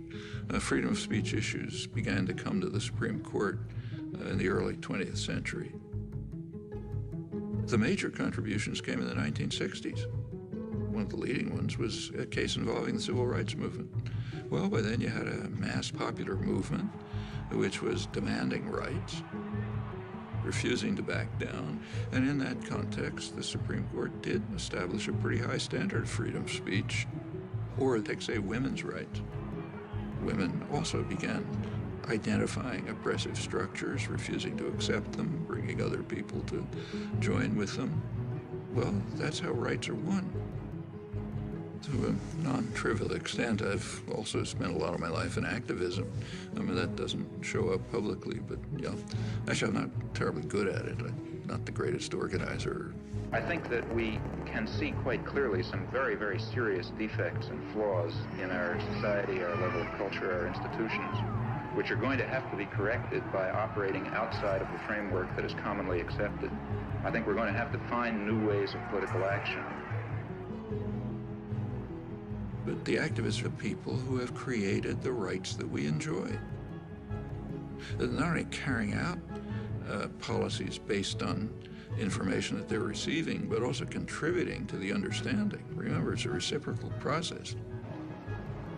Freedom of speech issues began to come to the Supreme Court in the early 20th century. The major contributions came in the 1960s. One of the leading ones was a case involving the civil rights movement. Well, by then you had a mass popular movement which was demanding rights, refusing to back down. And in that context, the Supreme Court did establish a pretty high standard of freedom of speech. Or take, say, women's rights. Women also began identifying oppressive structures, refusing to accept them, bringing other people to join with them. Well, that's how rights are won. To a non-trivial extent, I've also spent a lot of my life in activism. I mean, that doesn't show up publicly, but yeah. Actually, I'm not terribly good at it. I'm not the greatest organizer. I think that we can see quite clearly some very, very serious defects and flaws in our society, our level of culture, our institutions, which are going to have to be corrected by operating outside of the framework that is commonly accepted. I think we're going to have to find new ways of political action. But the activists are people who have created the rights that we enjoy. They're not only carrying out policies based on information that they're receiving, but also contributing to the understanding. Remember, it's a reciprocal process.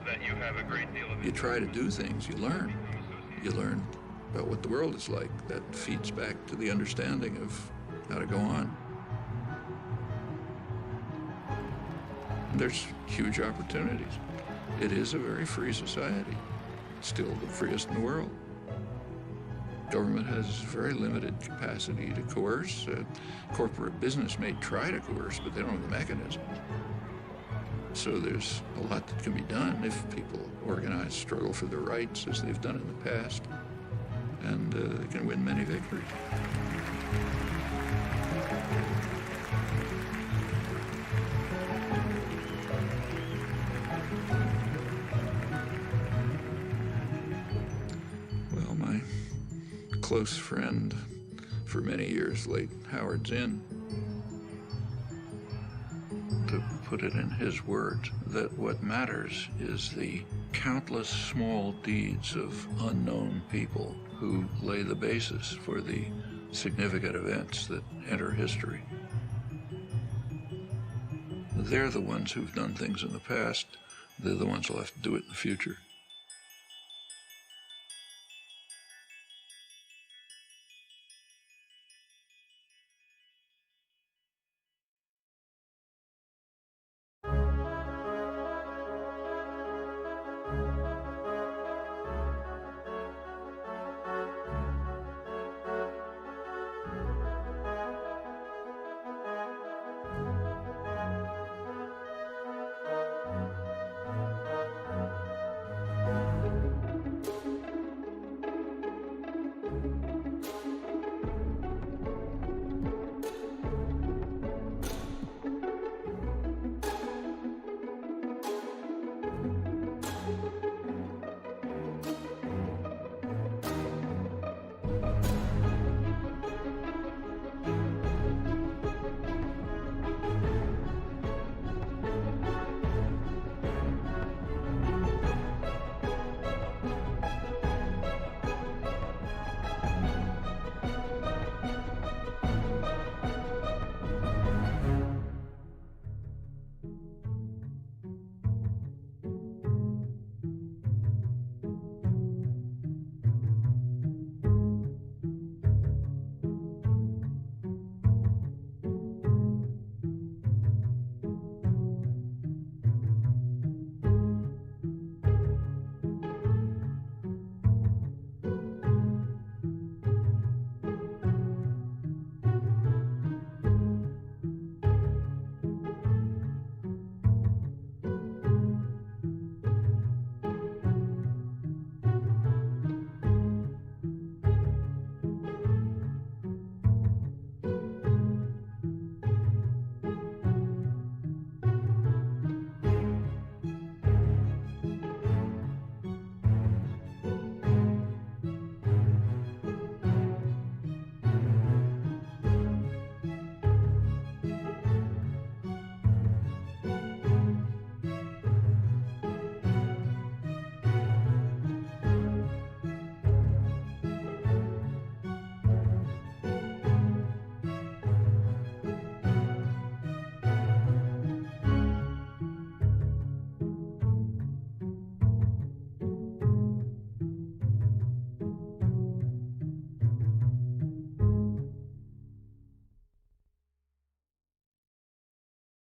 That you have a great deal of... You try to do things, you learn. You learn about what the world is like. That feeds back to the understanding of how to go on. There's huge opportunities. It is a very free society, still the freest in the world. Government has very limited capacity to coerce. Corporate business may try to coerce, but they don't have the mechanisms. So there's a lot that can be done if people organize, struggle for their rights as they've done in the past, and they can win many victories. Well, my close friend for many years, late Howard Zinn, to put it in his words, that what matters is the countless small deeds of unknown people who lay the basis for the significant events that enter history. They're the ones who've done things in the past. They're the ones who'll have to do it in the future.